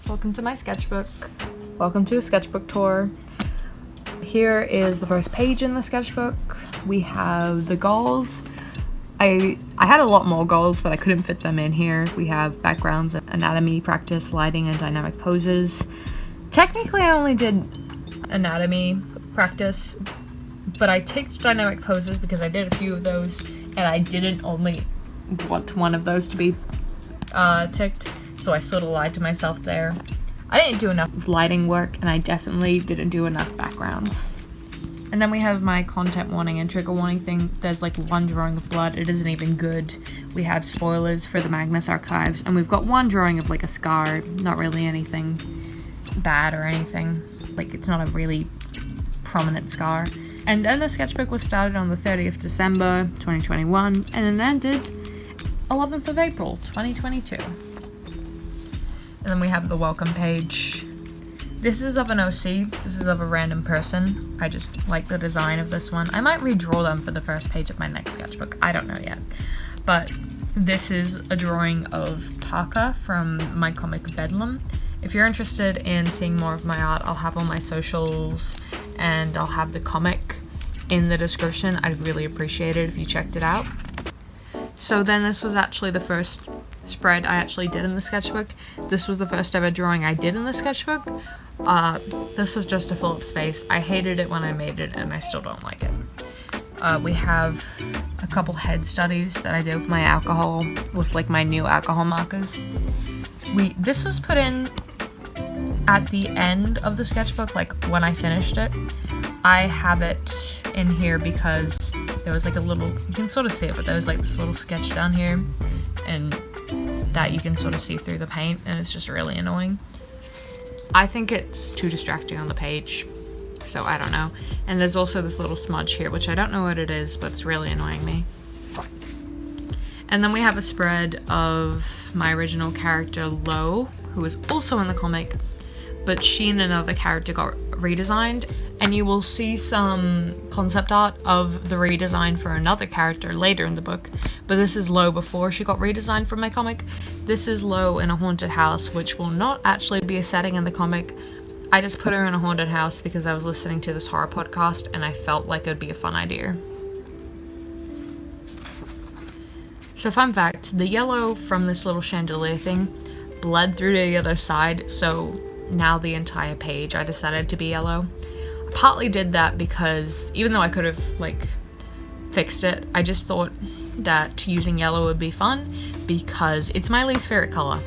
Welcome to my sketchbook. Welcome to a sketchbook tour. Here is the first page in the sketchbook. We have the goals. I had a lot more goals, but I couldn't fit them in here. We have backgrounds, anatomy, practice, lighting, and dynamic poses. Technically, I only did anatomy practice, but I ticked dynamic poses because I did a few of those, and I didn't only want one of those to be ticked, so I sort of lied to myself there. I didn't do enough lighting work, and I definitely didn't do enough backgrounds. And then we have my content warning and trigger warning thing. There's like one drawing of blood. It isn't even good. We have spoilers for the Magnus archives, and we've got one drawing of like a scar. Not really anything bad or anything. Like, it's not a really prominent scar. And then the sketchbook was started on the 30th December 2021, and it ended 11th of April 2022. And then we have the welcome page. This is of an OC. This is of a random person. I just like the design of this one. I might redraw them for the first page of my next sketchbook. I don't know yet. But this is a drawing of Parker from my comic Bedlam. If you're interested in seeing more of my art, I'll have all my socials and I'll have the comic in the description. I'd really appreciate it if you checked it out. So then this was actually the first spread I actually did in the sketchbook. This was the first ever drawing I did in the sketchbook. This was just to fill up space. I hated it when I made it, and I still don't like it. We have a couple head studies that I did with my alcohol, with like my new alcohol markers. This was put in at the end of the sketchbook, like when I finished it. I have it in here because there was like a little, you can sort of see it, but there was like this little sketch down here, and that you can sort of see through the paint, and it's just really annoying. I think it's too distracting on the page, so I don't know. And there's also this little smudge here, which I don't know what it is, but it's really annoying me. And then we have a spread of my original character, Lo, who is also in the comic, but she and another character got redesigned, and you will see some concept art of the redesign for another character later in the book, but this is Lo before she got redesigned from my comic. This is Lo in a haunted house, which will not actually be a setting in the comic. I just put her in a haunted house because I was listening to this horror podcast and I felt like it would be a fun idea. So fun fact, the yellow from this little chandelier thing bled through to the other side, so now the entire page I decided to be yellow. I partly did that because even though I could have like fixed it, I just thought that using yellow would be fun because it's my least favorite color.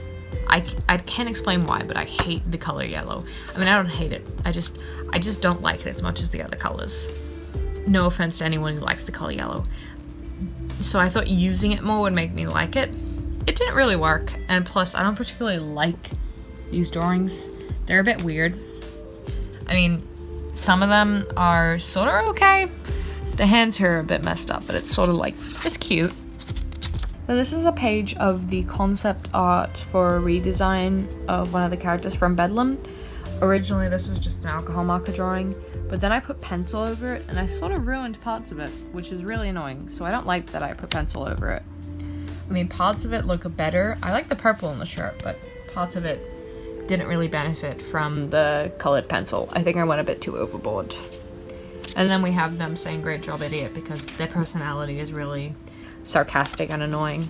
I can't explain why, but I hate the color yellow. I mean, I don't hate it. I just don't like it as much as the other colors. No offense to anyone who likes the color yellow. So I thought using it more would make me like it. It didn't really work, and plus I don't particularly like these drawings. They're a bit weird. I mean, some of them are sort of okay. The hands here are a bit messed up, but it's sort of like, it's cute. Now this is a page of the concept art for a redesign of one of the characters from Bedlam. Originally this was just an alcohol marker drawing, but then I put pencil over it and I sort of ruined parts of it, which is really annoying, so I don't like that I put pencil over it. I mean, parts of it look better. I like the purple in the shirt, but parts of it didn't really benefit from the colored pencil. I think I went a bit too overboard. And then we have them saying great job idiot because their personality is really sarcastic and annoying.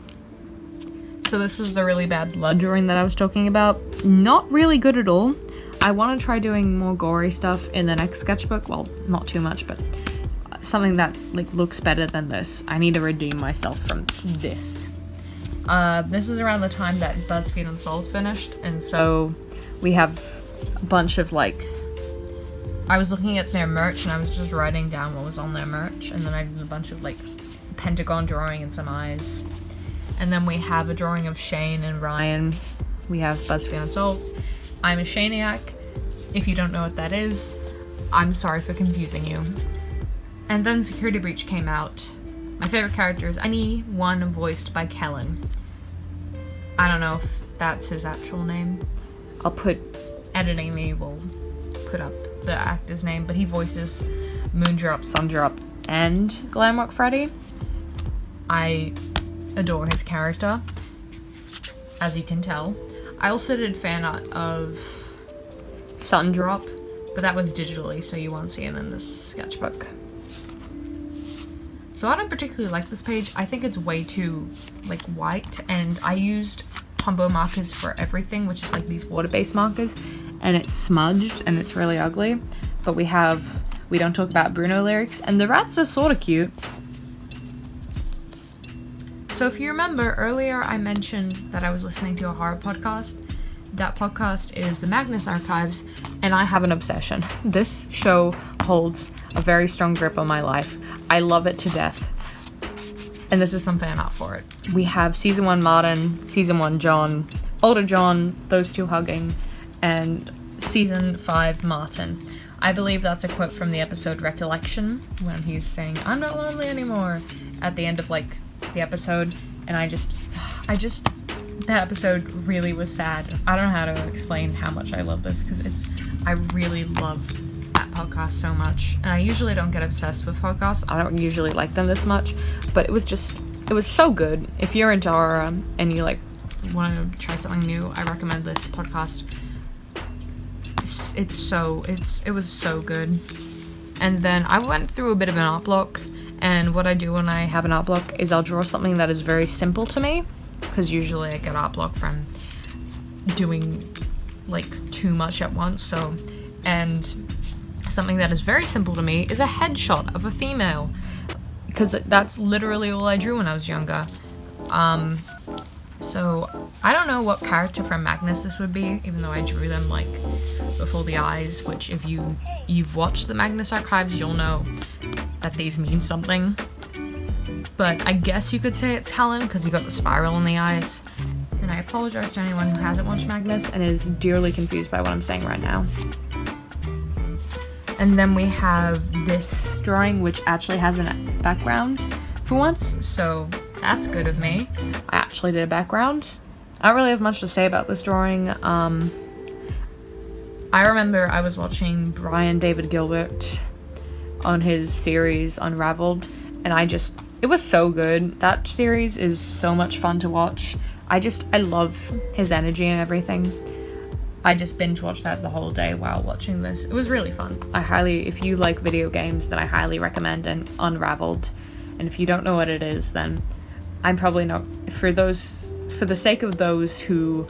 So this was the really bad blood drawing that I was talking about. Not really good at all. I want to try doing more gory stuff in the next sketchbook. Well, not too much, but something that like looks better than this. I need to redeem myself from this. This is around the time that BuzzFeed Unsolved finished, and so we have a bunch of like, I was looking at their merch and I was just writing down what was on their merch, and then I did a bunch of like pentagon drawing and some eyes. And then we have a drawing of Shane and Ryan. We have BuzzFeed Unsolved. I'm a Shaniac. If you don't know what that is, I'm sorry for confusing you. And then Security Breach came out. My favorite character is anyone voiced by Kellen. I don't know if that's his actual name. I'll put, editing me will put up the actor's name, but he voices Moondrop, Sundrop, and Glamrock Freddy. I adore his character, as you can tell. I also did fan art of Sundrop, but that was digitally, so you won't see it in this sketchbook. So I don't particularly like this page. I think it's way too like white, and I used Tombow markers for everything, which is like these water-based markers, and it's smudged and it's really ugly. But we don't talk about Bruno lyrics, and the rats are sort of cute. So if you remember earlier, I mentioned that I was listening to a horror podcast. That podcast is the Magnus Archives, and I have an obsession. This show holds a very strong grip on my life. I love it to death. And this is some fan art for it. We have season 1 Martin, season 1 John, older John, those two hugging, and season 5 Martin. I believe that's a quote from the episode Recollection, when he's saying, "I'm not lonely anymore," at the end of like the episode. And I just that episode really was sad. I don't know how to explain how much I love this, because I really love that podcast so much. And I usually don't get obsessed with podcasts. I don't usually like them this much, but it was so good. If you're into horror and you like want to try something new, I recommend this podcast. It was so good. And then I went through a bit of an art block, and what I do when I have an art block is I'll draw something that is very simple to me, because usually I get art block from doing like too much at once. And something that is very simple to me is a headshot of a female, because that's literally all I drew when I was younger. So I don't know what character from Magnus this would be, even though I drew them like before the eyes, which if you've watched the Magnus Archives, you'll know that these mean something. But I guess you could say it's Helen, because you got the spiral in the eyes. And I apologize to anyone who hasn't watched Magnus and is dearly confused by what I'm saying right now. And then we have this drawing, which actually has a background for once, so that's good of me. I actually did a background. I don't really have much to say about this drawing. I remember I was watching Brian David Gilbert on his series Unraveled, and it was so good. That series is so much fun to watch. I love his energy and everything. I just binge watched that the whole day while watching this. It was really fun. If you like video games, then I highly recommend Unraveled. And if you don't know what it is, then I'm probably not, for the sake of those who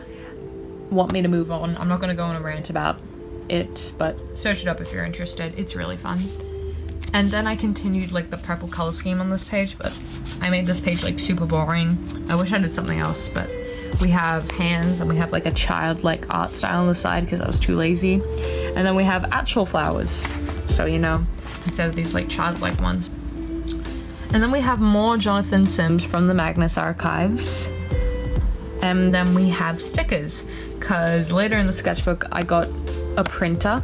want me to move on, I'm not going to go on a rant about it, but search it up if you're interested. It's really fun. And then I continued like the purple color scheme on this page, but I made this page like super boring. I wish I did something else, but we have hands, and we have like a childlike art style on the side because I was too lazy. And then we have actual flowers, so instead of these like childlike ones. And then we have more Jonathan Sims from the Magnus Archives. And then we have stickers, because later in the sketchbook I got a printer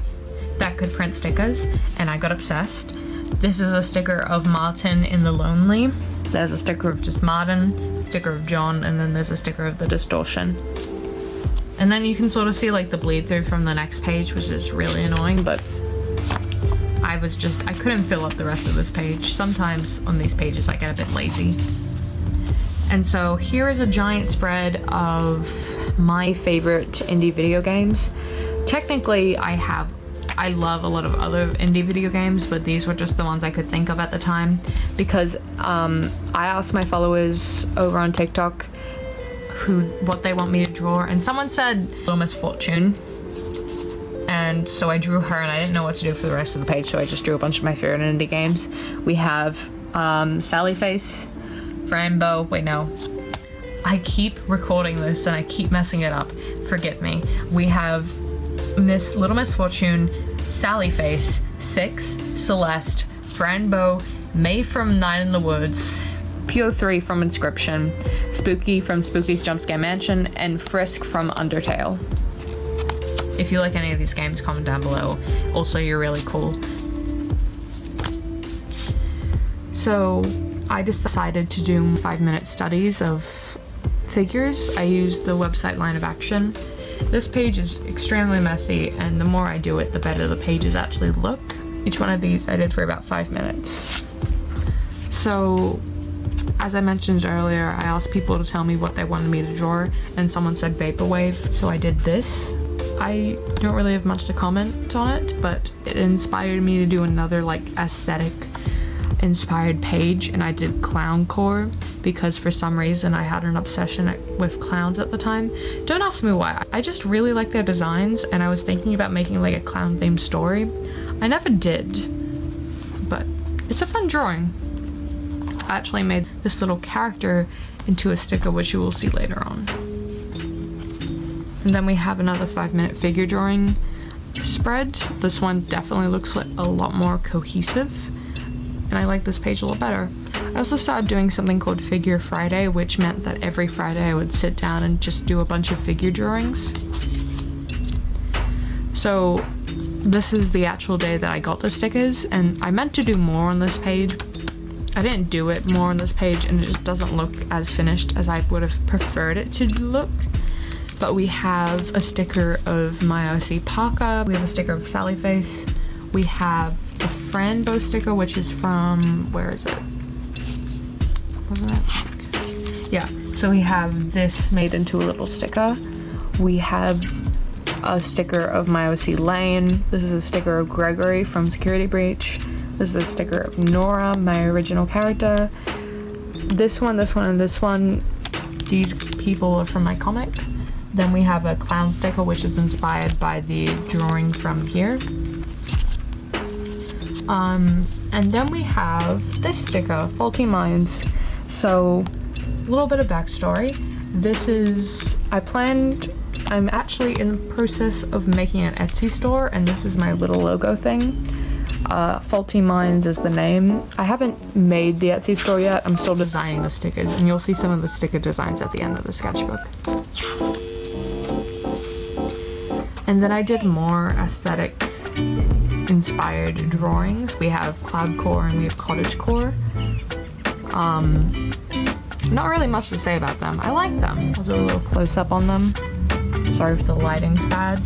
that could print stickers, and I got obsessed. This is a sticker of Martin in The Lonely. There's a sticker of just Martin, sticker of John, and then there's a sticker of the distortion. And then you can sort of see like the bleed through from the next page, which is really annoying, but I couldn't fill up the rest of this page. Sometimes on these pages I get a bit lazy. And so here is a giant spread of my favorite indie video games. Technically I love a lot of other indie video games, but these were just the ones I could think of at the time, because I asked my followers over on TikTok what they want me to draw, and someone said Little Miss Fortune, and so I drew her, and I didn't know what to do for the rest of the page, so I just drew a bunch of my favorite indie games. We have Sally Face, Frambo, wait no, I keep recording this and I keep messing it up, forgive me. We have Little Miss Fortune, Sally Face, Six, Celeste, Frambo, May from Night in the Woods, P03 from Inscription, Spooky from Spooky's Jumpscare Mansion, and Frisk from Undertale. If you like any of these games, comment down below. Also, you're really cool. So I just decided to do 5-minute studies of figures. I used the website Line of Action. This page is extremely messy, and the more I do it, the better the pages actually look. Each one of these I did for about 5 minutes. So as I mentioned earlier, I asked people to tell me what they wanted me to draw, and someone said vaporwave, so I did this. I don't really have much to comment on it, but it inspired me to do another like aesthetic inspired page, and I did clown core because for some reason I had an obsession with clowns at the time. Don't ask me why. I just really like their designs, and I was thinking about making like a clown themed story. I never did, but it's a fun drawing. I actually made this little character into a sticker, which you will see later on. And then we have another 5-minute figure drawing spread. This one definitely looks like a lot more cohesive, and I like this page a lot better. I also started doing something called Figure Friday, which meant that every Friday I would sit down and just do a bunch of figure drawings. So this is the actual day that I got the stickers, and I meant to do more on this page. I didn't do it more on this page, and it just doesn't look as finished as I would have preferred it to look. But we have a sticker of my OC Parker, we have a sticker of Sally Face, we have a Franbo sticker, which is from, where is it? Wasn't it? Yeah, so we have this made into a little sticker. We have a sticker of my OC Lane. This is a sticker of Gregory from Security Breach. This is a sticker of Nora, my original character. This one, and this one, these people are from my comic. Then we have a clown sticker, which is inspired by the drawing from here. And then we have this sticker, Faulty Minds. So, a little bit of backstory. This is, I'm actually in the process of making an Etsy store, and this is my little logo thing. Faulty Minds is the name. I haven't made the Etsy store yet. I'm still designing the stickers, and you'll see some of the sticker designs at the end of the sketchbook. And then I did more aesthetic inspired drawings. We have cloud core and we have cottage core. Not really much to say about them. I like them. I'll do a little close up on them. Sorry if the lighting's bad.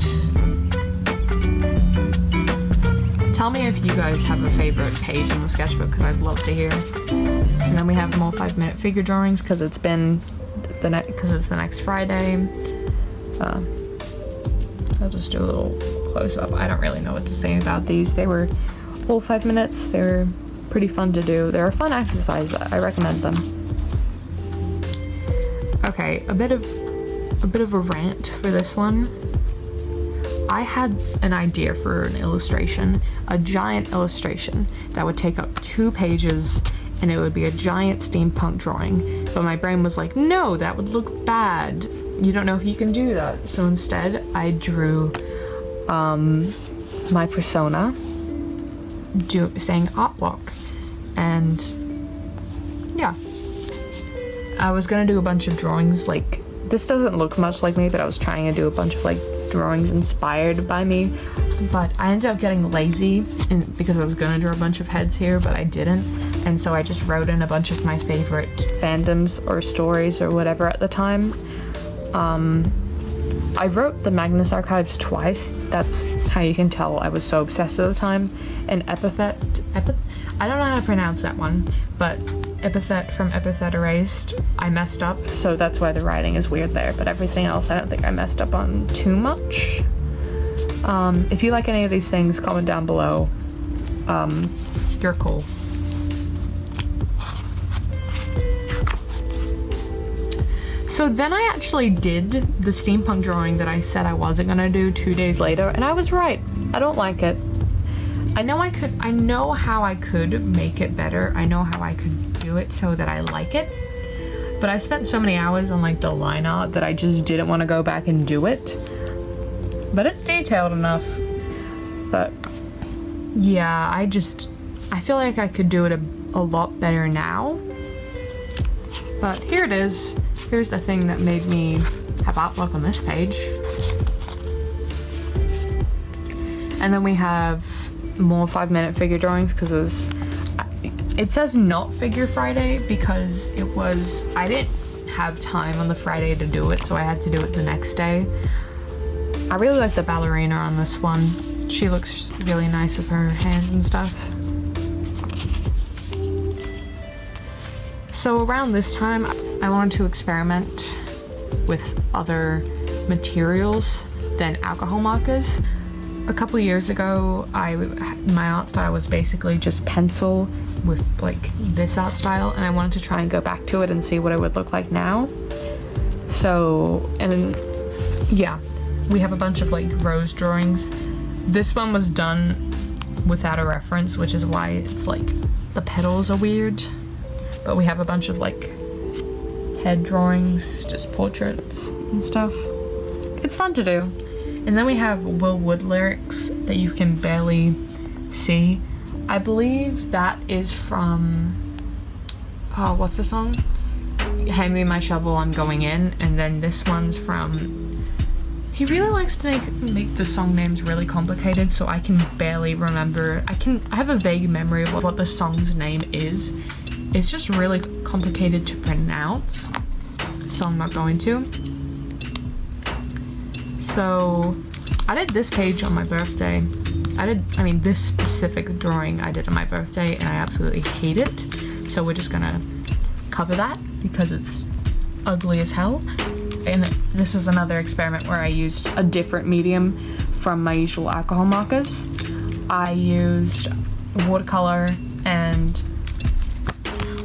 Tell me if you guys have a favorite page in the sketchbook, because I'd love to hear. And then we have more 5-minute figure drawings because it's the next Friday. I'll just do a little close up. I don't really know what to say about these. They were all 5 minutes. They were pretty fun to do. They're a fun exercise. I recommend them. Okay, a bit of a rant for this one. I had an idea for an illustration, a giant illustration that would take up 2 pages, and it would be a giant steampunk drawing. But my brain was like, no, that would look bad. You don't know if you can do that. So instead, I drew my persona saying art walk. And yeah, I was gonna do a bunch of drawings. Like, this doesn't look much like me, but I was trying to do a bunch of like drawings inspired by me, but I ended up getting lazy because I was gonna draw a bunch of heads here, but I didn't. And so I just wrote in a bunch of my favorite fandoms or stories or whatever at the time. I wrote the Magnus Archives twice. That's how you can tell I was so obsessed at the time. And Epithet, I don't know how to pronounce that one, but Epithet from Epithet Erased, I messed up, so that's why the writing is weird there, but everything else I don't think I messed up on too much. If you like any of these things, comment down below. You're cool. So then I actually did the steampunk drawing that I said I wasn't gonna do 2 days later, and I was right. I don't like it. I know how I could make it better. I know how I could do it so that I like it. But I spent so many hours on like the line art that I just didn't want to go back and do it. But it's detailed enough. But yeah, I feel like I could do it a lot better now. But here it is. Here's the thing that made me have artwork on this page. And then we have more 5-minute figure drawings because it says not Figure Friday because I didn't have time on the Friday to do it, so I had to do it the next day. I really like the ballerina on this one. She looks really nice with her hands and stuff. So around this time, I wanted to experiment with other materials than alcohol markers. A couple years ago, my art style was basically just pencil with like this art style, and I wanted to try and go back to it and see what it would look like now. So, and yeah, we have a bunch of like rose drawings. This one was done without a reference, which is why it's like the petals are weird. But we have a bunch of like head drawings, just portraits and stuff. It's fun to do. And then we have Will Wood lyrics that you can barely see. I believe that is from, oh, what's the song? Hand me my shovel, I'm going in. And then this one's from, he really likes to make the song names really complicated, so I can barely remember. I have a vague memory of what the song's name is. It's just really complicated to pronounce, so I'm not going to. So I did this page on my birthday. This specific drawing I did on my birthday, and I absolutely hate it. So we're just gonna cover that because it's ugly as hell. And this was another experiment where I used a different medium from my usual alcohol markers. I used watercolor and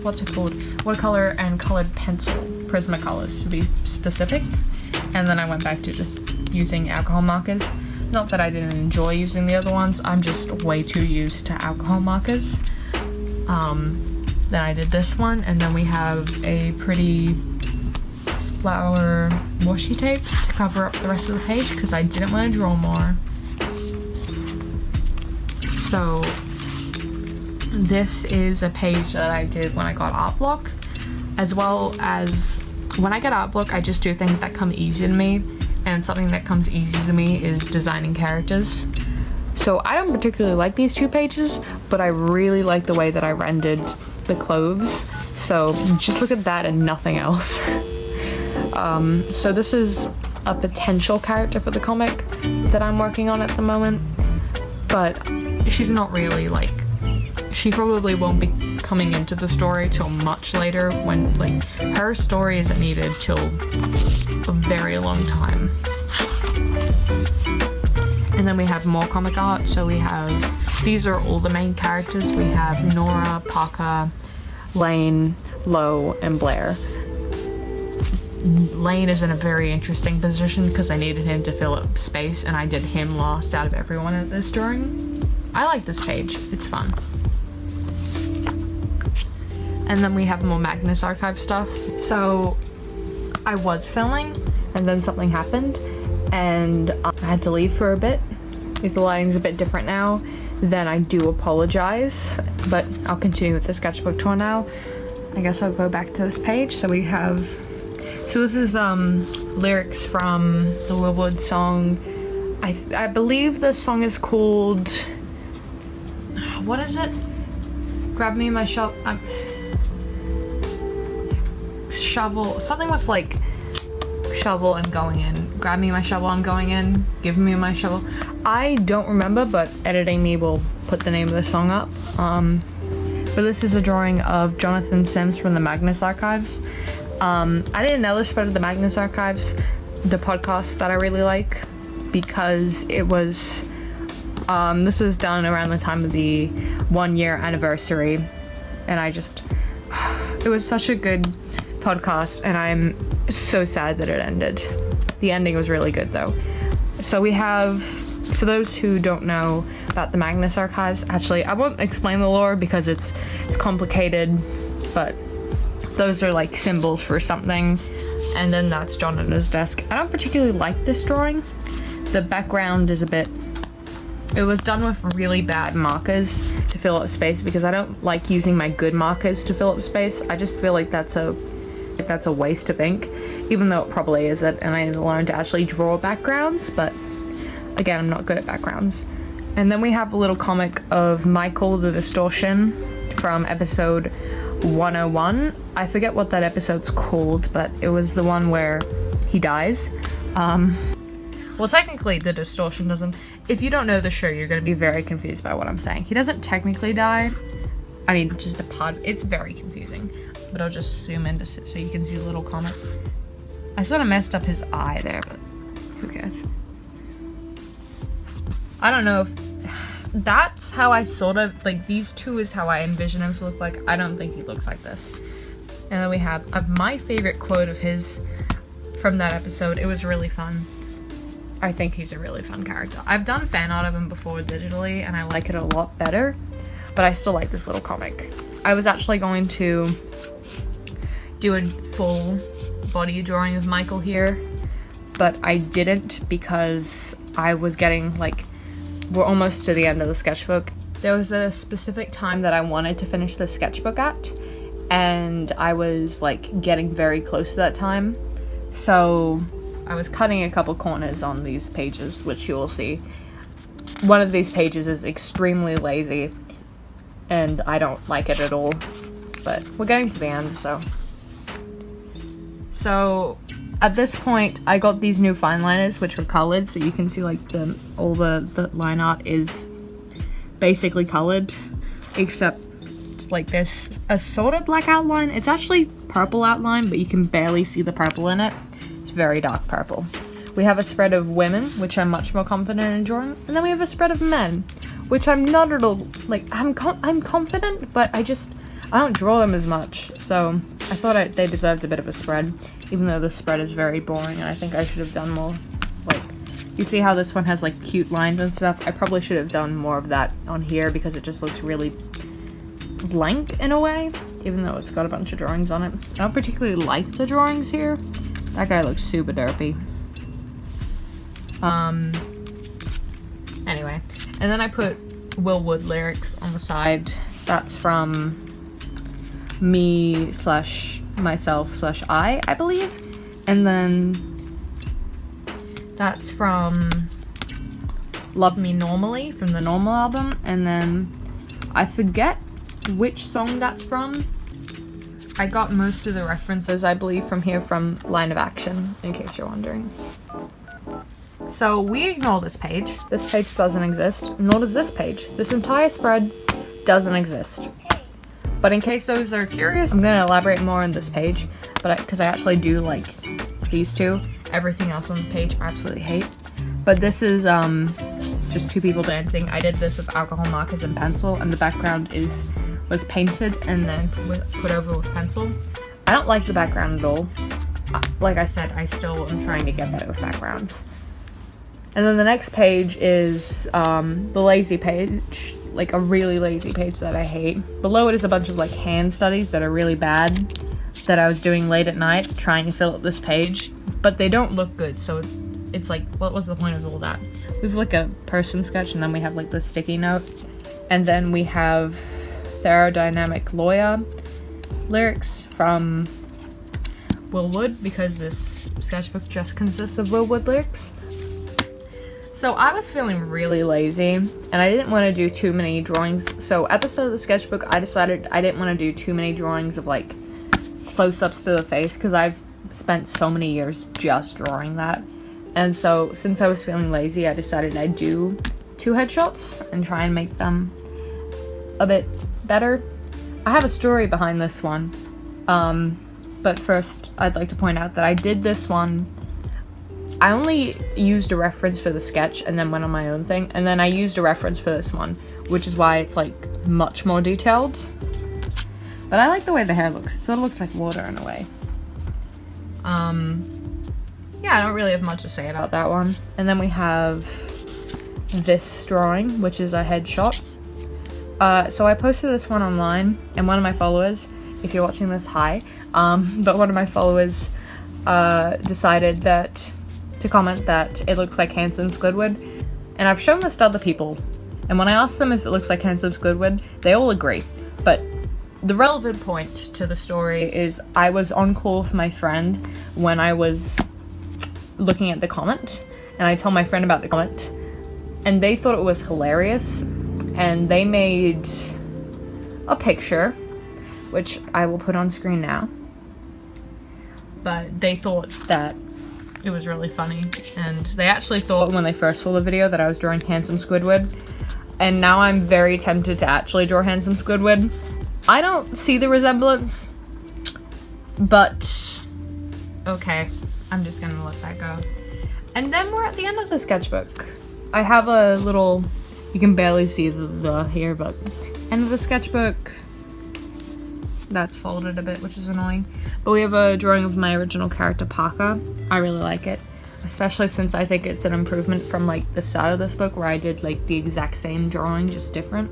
watercolor and colored pencil, Prismacolors to be specific. And then I went back to just using alcohol markers. Not that I didn't enjoy using the other ones, I'm just way too used to alcohol markers. Then I did this one, and then we have a pretty flower washi tape to cover up the rest of the page because I didn't want to draw more. So this is a page that I did when I got art block, as well as when I get art block, I just do things that come easy to me, and something that comes easy to me is designing characters. So I don't particularly like these two pages, but I really like the way that I rendered the clothes. So just look at that and nothing else. So this is a potential character for the comic that I'm working on at the moment, but she's not really like, she probably won't be coming into the story till much later, when like her story isn't needed till a very long time. And then we have more comic art. So we have, these are all the main characters. We have Nora, Parker, Lane, Lo, and Blair. Lane is in a very interesting position because I needed him to fill up space, and I did him last out of everyone at this drawing. I like this page, it's fun. And then we have more Magnus Archive stuff. So I was filming, and then something happened, and I had to leave for a bit. If the lighting's a bit different now, then I do apologize, but I'll continue with the sketchbook tour now. I guess I'll go back to this page. So we have, so this is lyrics from the Will Wood song. I believe the song is called, what is it? Grab me my shovel, something with like shovel and going in. Grab me my shovel, I'm going in. Give me my shovel. I don't remember, but editing me will put the name of the song up. But this is a drawing of Jonathan Sims from the Magnus Archives. I didn't know this part of the Magnus Archives, the podcast that I really like, because it was, this was done around the time of the 1 year anniversary, and it was such a good podcast, and I'm so sad that it ended. The ending was really good though. So we have, for those who don't know about the Magnus Archives, actually I won't explain the lore because it's complicated, but those are like symbols for something. And then that's John at his desk. I don't particularly like this drawing. The background is a bit, it was done with really bad markers to fill up space, because I don't like using my good markers to fill up space. I just feel like that's a waste of ink, even though it probably isn't, and I need to learn to actually draw backgrounds, but again, I'm not good at backgrounds. And then we have a little comic of Michael the Distortion from episode 101. I forget what that episode's called, but it was the one where he dies. Well, technically the Distortion doesn't, if you don't know the show, you're going to be very confused by what I'm saying. He doesn't technically die. I mean, just a pod, it's very confusing. but I'll just zoom in so you can see the little comic. I sort of messed up his eye there, but who cares? I don't know if that's how I sort of, like, these two is how I envision him to look like. I don't think he looks like this. And then we have my favorite quote of his from that episode. It was really fun. I think he's a really fun character. I've done fan art of him before digitally, and I like it a lot better, but I still like this little comic. I was actually going to do a full body drawing of Michael here, but I didn't because I was getting, like, we're almost to the end of the sketchbook. There was a specific time that I wanted to finish the sketchbook at, and I was, like, getting very close to that time. So I was cutting a couple corners on these pages, which you will see. One of these pages is extremely lazy, and I don't like it at all. But we're getting to the end, so. So at this point, I got these new fine liners, which were colored, so you can see, like, all the line art is basically colored, except, like, there's a sort of black outline. It's actually purple outline, but you can barely see the purple in it. It's very dark purple. We have a spread of women, which I'm much more confident in drawing, and then we have a spread of men, which I'm not at all, like, I'm confident, but I don't draw them as much, so I thought they deserved a bit of a spread, even though the spread is very boring, and I think I should have done more. Like, you see how this one has, like, cute lines and stuff? I probably should have done more of that on here, because it just looks really blank in a way, even though it's got a bunch of drawings on it. I don't particularly like the drawings here. That guy looks super derpy. Anyway, and then I put Will Wood lyrics on the side. That's from me/myself/I believe. And then that's from Love Me Normally from the Normal album. And then I forget which song that's from. I got most of the references, I believe, from here from Line of Action, in case you're wondering. So we ignore this page. This page doesn't exist, nor does this page. This entire spread doesn't exist. But in case those are curious, I'm going to elaborate more on this page, but because I actually do like these two. Everything else on the page I absolutely hate. But this is just two people dancing. I did this with alcohol markers and pencil, and the background was painted and then put over with pencil. I don't like the background at all. Like I said, I still am trying to get better with backgrounds. And then the next page is the lazy page, like a really lazy page that I hate. Below it is a bunch of like hand studies that are really bad that I was doing late at night trying to fill up this page, but they don't look good, so it's like, what was the point of all that? We have like a person sketch, and then we have like the sticky note, and then we have Thermodynamic Lawyer lyrics from Will Wood, because this sketchbook just consists of Will Wood lyrics. So I was feeling really lazy, and I didn't want to do too many drawings. So at the start of the sketchbook, I decided I didn't want to do too many drawings of like close-ups to the face, because I've spent so many years just drawing that. And so since I was feeling lazy, I decided I'd do 2 headshots and try and make them a bit better. I have a story behind this one, but first I'd like to point out that I did this one. I only used a reference for the sketch and then went on my own thing, and then I used a reference for this one, which is why it's like much more detailed. But I like the way the hair looks. It sort of looks like water in a way. Yeah, I don't really have much to say about that one. And then we have this drawing, which is a headshot. So I posted this one online, and one of my followers, if you're watching this, hi, but one of my followers decided to comment that it looks like Handsome Squidward, and I've shown this to other people, and when I asked them if it looks like Handsome Squidward, they all agree. But the relevant point to the story is I was on call with my friend when I was looking at the comment, and I told my friend about the comment, and they thought it was hilarious, and they made a picture, which I will put on screen now, but they thought that it was really funny, and they actually thought when they first saw the video that I was drawing Handsome Squidward, and now I'm very tempted to actually draw Handsome Squidward. I don't see the resemblance. But okay, I'm just gonna let that go. And then we're at the end of the sketchbook. I have a little, you can barely see the here, but end of the sketchbook. That's folded a bit, which is annoying. But we have a drawing of my original character, Parker. I really like it, especially since I think it's an improvement from like the start of this book where I did like the exact same drawing, just different.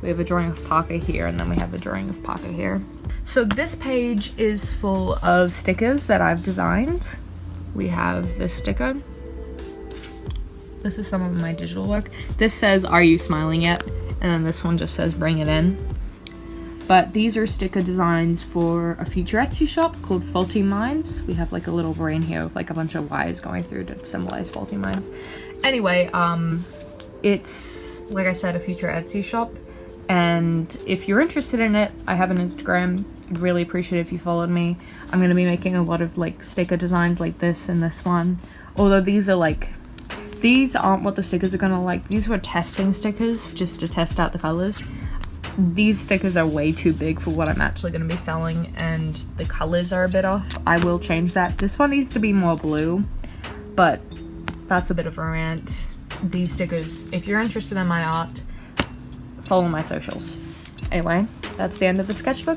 We have a drawing of Parker here, and then we have a drawing of Parker here. So this page is full of stickers that I've designed. We have this sticker. This is some of my digital work. This says, "Are you smiling yet?" And then this one just says, "Bring it in." But these are sticker designs for a future Etsy shop called Faulty Minds. We have like a little brain here with like a bunch of Y's going through to symbolize faulty minds. Anyway, it's, like I said, a future Etsy shop. And if you're interested in it, I have an Instagram. I'd really appreciate it if you followed me. I'm going to be making a lot of like sticker designs like this and this one. Although these are like, these aren't what the stickers are going to like. These were testing stickers just to test out the colors. These stickers are way too big for what I'm actually going to be selling, and the colors are a bit off. I will change that. This one needs to be more blue, but that's a bit of a rant. These stickers, if you're interested in my art, follow my socials. Anyway, that's the end of the sketchbook.